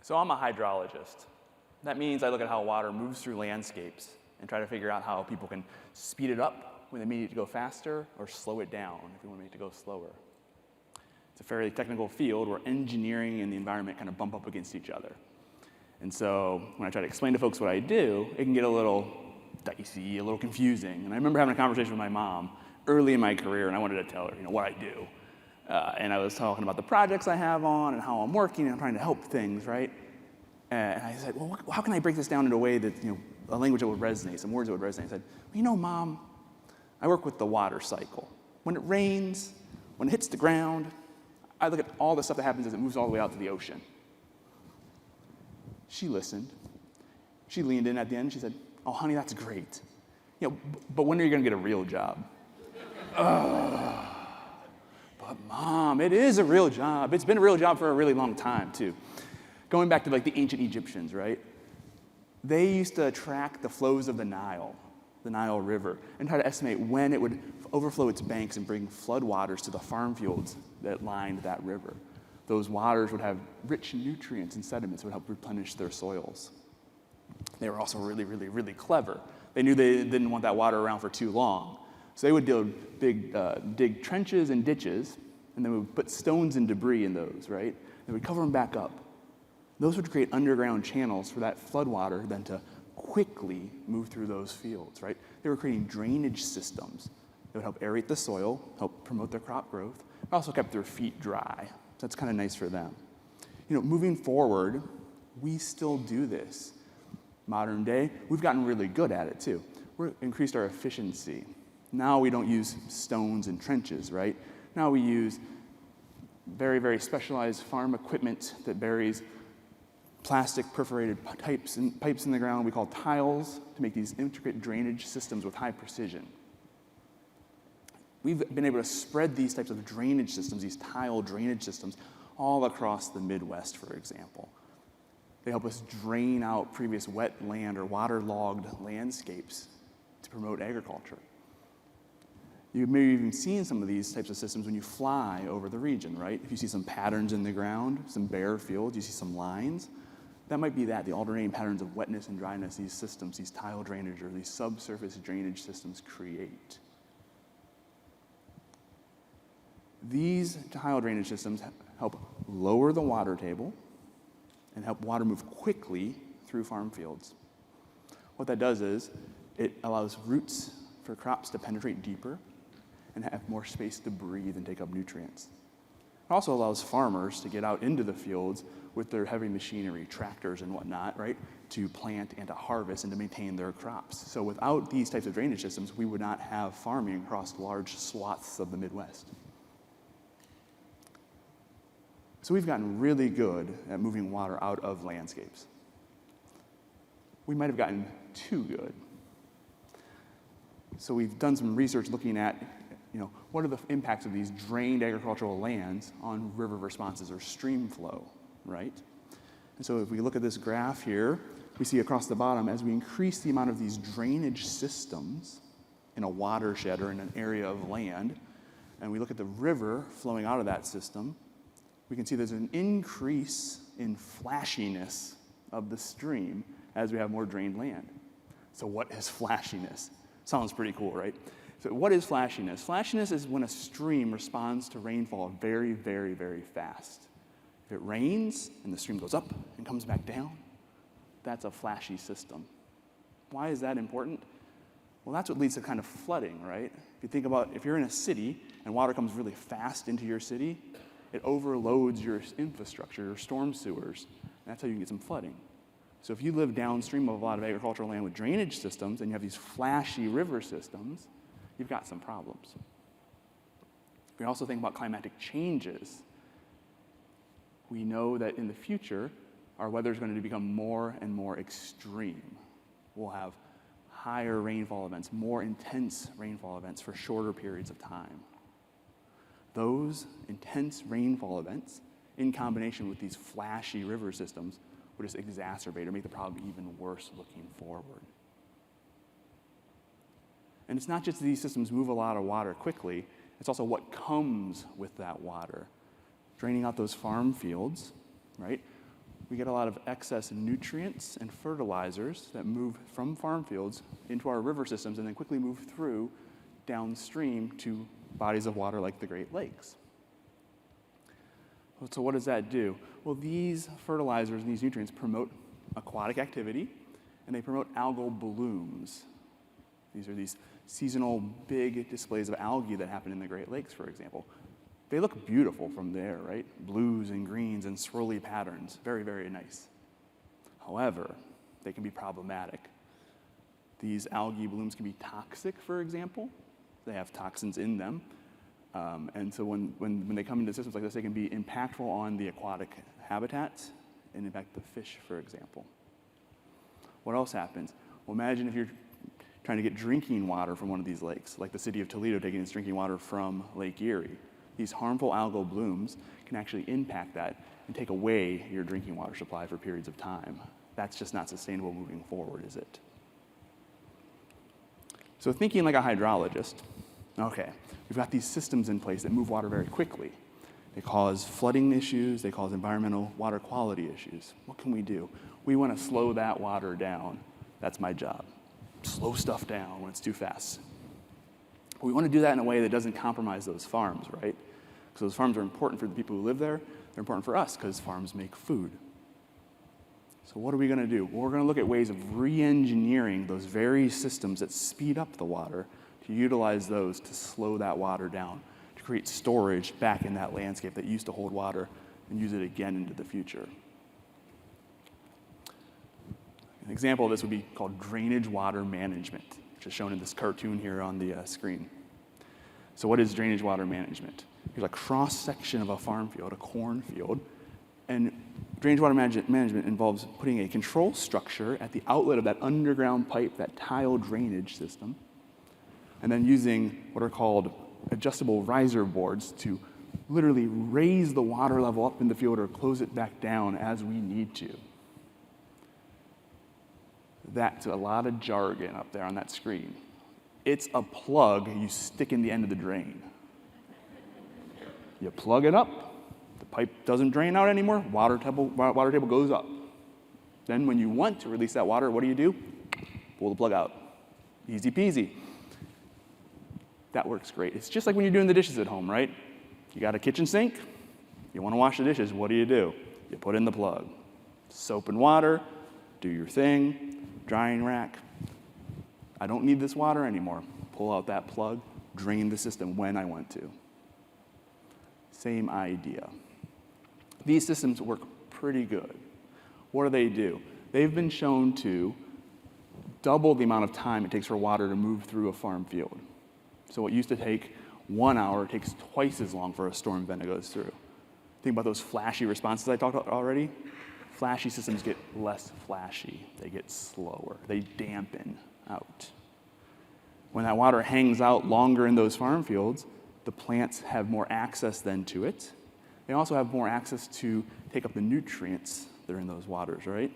So I'm a hydrologist. That means I look at how water moves through landscapes and try to figure out how people can speed it up when they need it to go faster or slow it down if we want to make it go slower. It's a fairly technical field where engineering and the environment kind of bump up against each other. And so when I try to explain to folks what I do, it can get a little dicey, a little confusing. And I remember having a conversation with my mom early in my career, and I wanted to tell her, what I do. And I was talking about the projects I have on and how I'm working and I'm trying to help things, right? And I said, well, how can I break this down in a way that, a language that would resonate, some words that would resonate? I said, Mom, I work with the water cycle. When it rains, when it hits the ground, I look at all the stuff that happens as it moves all the way out to the ocean. She listened. She leaned in at the end. She said, oh, honey, that's great. But when are you going to get a real job? But Mom, it is a real job. It's been a real job for a really long time, too. Going back to the ancient Egyptians, right? They used to track the flows of the Nile River, and try to estimate when it would overflow its banks and bring floodwaters to the farm fields that lined that river. Those waters would have rich nutrients and sediments that would help replenish their soils. They were also really, really, really clever. They knew they didn't want that water around for too long. So they would dig trenches and ditches, and then would put stones and debris in those, right? They would cover them back up. Those would create underground channels for that floodwater then to quickly move through those fields, right? They were creating drainage systems that would help aerate the soil, help promote their crop growth, but also kept their feet dry. So that's kind of nice for them. Moving forward, we still do this. Modern day, we've gotten really good at it too. We've increased our efficiency. Now we don't use stones and trenches, right? Now we use very, very specialized farm equipment that buries plastic perforated pipes in the ground we call tiles to make these intricate drainage systems with high precision. We've been able to spread these types of drainage systems, these tile drainage systems, all across the Midwest, for example. They help us drain out previous wet land or waterlogged landscapes to promote agriculture. You may have even seen some of these types of systems when you fly over the region, right? If you see some patterns in the ground, some bare fields, you see some lines, that might be the alternating patterns of wetness and dryness these systems, these tile drainage or these subsurface drainage systems create. These tile drainage systems help lower the water table and help water move quickly through farm fields. What that does is it allows roots for crops to penetrate deeper and have more space to breathe and take up nutrients. It also allows farmers to get out into the fields with their heavy machinery, tractors and whatnot, right, to plant and to harvest and to maintain their crops. So without these types of drainage systems, we would not have farming across large swaths of the Midwest. So we've gotten really good at moving water out of landscapes. We might have gotten too good. So we've done some research looking at, what are the impacts of these drained agricultural lands on river responses or stream flow, right? And so if we look at this graph here, we see across the bottom, as we increase the amount of these drainage systems in a watershed or in an area of land, and we look at the river flowing out of that system, we can see there's an increase in flashiness of the stream as we have more drained land. So what is flashiness? Sounds pretty cool, right? So what is flashiness? Flashiness is when a stream responds to rainfall very, very, very fast. If it rains and the stream goes up and comes back down, that's a flashy system. Why is that important? Well, that's what leads to kind of flooding, right? If you think about, if you're in a city and water comes really fast into your city, it overloads your infrastructure, your storm sewers, and that's how you can get some flooding. So if you live downstream of a lot of agricultural land with drainage systems and you have these flashy river systems, you've got some problems. We also think about climatic changes. We know that in the future, our weather is going to become more and more extreme. We'll have higher rainfall events, more intense rainfall events for shorter periods of time. Those intense rainfall events, in combination with these flashy river systems, would just exacerbate or make the problem even worse looking forward. And it's not just that these systems move a lot of water quickly, it's also what comes with that water. Draining out those farm fields, right? we get a lot of excess nutrients and fertilizers that move from farm fields into our river systems and then quickly move through downstream to bodies of water like the Great Lakes. So what does that do? Well, these fertilizers and these nutrients promote aquatic activity, and they promote algal blooms. These are these seasonal big displays of algae that happen in the Great Lakes, for example. They look beautiful from there, right? Blues and greens and swirly patterns. Very, very nice. However, they can be problematic. These algae blooms can be toxic, for example. They have toxins in them. And so when they come into systems like this, they can be impactful on the aquatic habitats and impact the fish, for example. What else happens? Well, imagine if you're trying to get drinking water from one of these lakes, like the city of Toledo taking its drinking water from Lake Erie. These harmful algal blooms can actually impact that and take away your drinking water supply for periods of time. That's just not sustainable moving forward, is it? So thinking like a hydrologist, okay, we've got these systems in place that move water very quickly. They cause flooding issues, they cause environmental water quality issues. What can we do? We want to slow that water down. That's my job. Slow stuff down when it's too fast. But we want to do that in a way that doesn't compromise those farms, right? Because those farms are important for the people who live there. They're important for us because farms make food. So what are we going to do? Well, we're going to look at ways of re-engineering those very systems that speed up the water to utilize those to slow that water down, to create storage back in that landscape that used to hold water and use it again into the future. An example of this would be called drainage water management, which is shown in this cartoon here on the screen. So what is drainage water management? Here's a cross-section of a farm field, a cornfield, and drainage water management involves putting a control structure at the outlet of that underground pipe, that tile drainage system, and then using what are called adjustable riser boards to literally raise the water level up in the field or close it back down as we need to. That's a lot of jargon up there on that screen. It's a plug you stick in the end of the drain. You plug it up, the pipe doesn't drain out anymore, water table goes up. Then when you want to release that water, what do? Pull the plug out. Easy peasy. That works great. It's just like when you're doing the dishes at home, right? You got a kitchen sink, you want to wash the dishes, what do? You put in the plug. Soap and water, do your thing, drying rack. I don't need this water anymore. Pull out that plug, drain the system when I want to. Same idea. These systems work pretty good. What do? They've been shown to double the amount of time it takes for water to move through a farm field. So what used to take 1 hour takes twice as long for a storm event that goes through. Think about those flashy responses I talked about already. Flashy systems get less flashy. They get slower. They dampen out. When that water hangs out longer in those farm fields, the plants have more access then to it. They also have more access to take up the nutrients that are in those waters, right?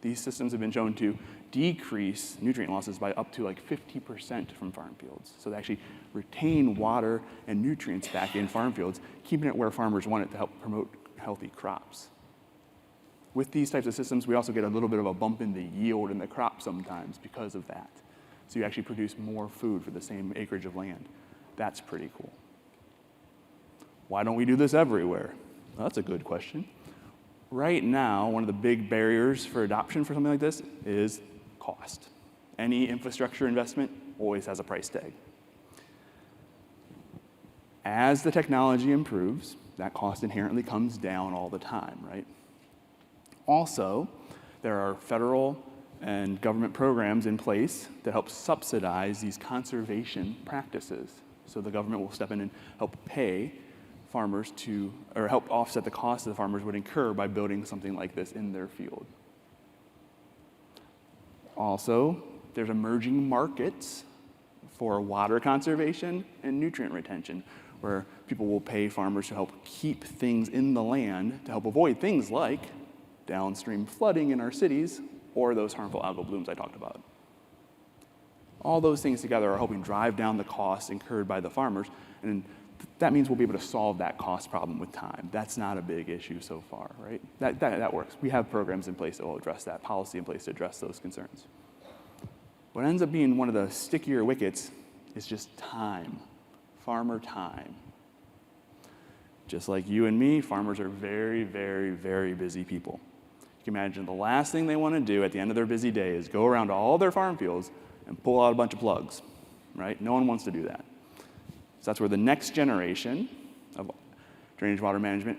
These systems have been shown to decrease nutrient losses by up to like 50% from farm fields. So they actually retain water and nutrients back in farm fields, keeping it where farmers want it to help promote healthy crops. With these types of systems, we also get a little bit of a bump in the yield in the crop sometimes because of that. So you actually produce more food for the same acreage of land. That's pretty cool. Why don't we do this everywhere? Well, that's a good question. Right now, one of the big barriers for adoption for something like this is cost. Any infrastructure investment always has a price tag. As the technology improves, that cost inherently comes down all the time, right? Also, there are federal and government programs in place that help subsidize these conservation practices. So the government will step in and help pay farmers to, or help offset the cost that the farmers would incur by building something like this in their field. Also, there's emerging markets for water conservation and nutrient retention, where people will pay farmers to help keep things in the land to help avoid things like downstream flooding in our cities or those harmful algal blooms I talked about. All those things together are helping drive down the costs incurred by the farmers and that means we'll be able to solve that cost problem with time. That's not a big issue so far, right? That works. We have programs in place that will address that, policy in place to address those concerns. What ends up being one of the stickier wickets is just time, farmer time. Just like you and me, farmers are very, very, very busy people. You can imagine the last thing they want to do at the end of their busy day is go around to all their farm fields and pull out a bunch of plugs, right? No one wants to do that. So that's where the next generation of drainage water management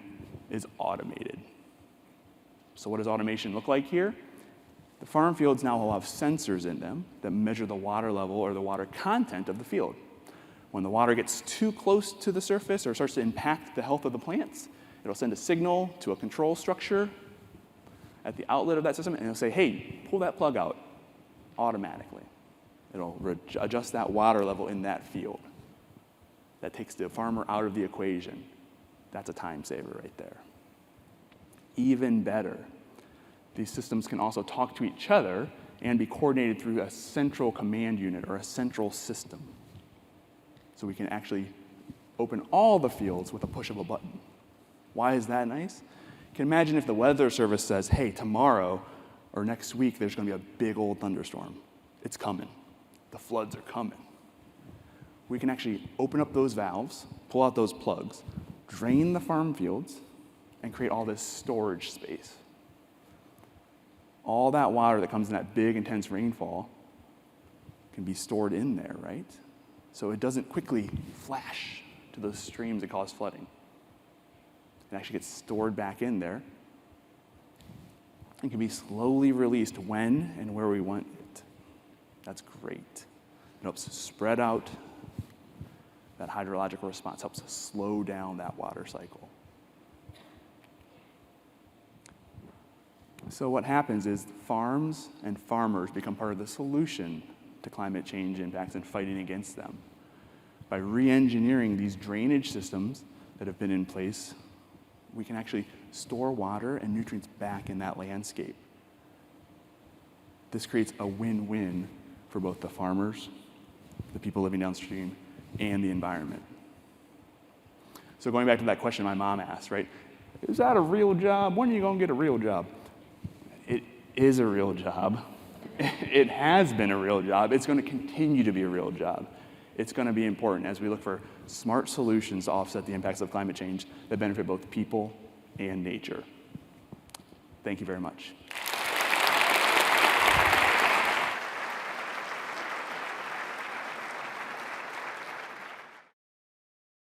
is automated. So what does automation look like here? The farm fields now will have sensors in them that measure the water level or the water content of the field. When the water gets too close to the surface or starts to impact the health of the plants, it'll send a signal to a control structure at the outlet of that system, and it'll say, hey, pull that plug out automatically. It'll adjust that water level in that field. That takes the farmer out of the equation. That's a time saver right there. Even better, these systems can also talk to each other and be coordinated through a central command unit or a central system. So we can actually open all the fields with a push of a button. Why is that nice? You can imagine if the Weather Service says, hey, tomorrow or next week there's going to be a big old thunderstorm. It's coming. The floods are coming. We can actually open up those valves, pull out those plugs, drain the farm fields, and create all this storage space. All that water that comes in that big, intense rainfall can be stored in there, right? So it doesn't quickly flash to those streams that cause flooding. It actually gets stored back in there and can be slowly released when and where we want it. That's great. It helps spread out that hydrological response, helps slow down that water cycle. So what happens is farms and farmers become part of the solution to climate change impacts and fighting against them. By re-engineering these drainage systems that have been in place, we can actually store water and nutrients back in that landscape. This creates a win-win for both the farmers, the people living downstream, and the environment. So going back to that question my mom asked, right? Is that a real job? When are you going to get a real job? It is a real job. It has been a real job. It's going to continue to be a real job. It's going to be important as we look for smart solutions to offset the impacts of climate change that benefit both people and nature. Thank you very much.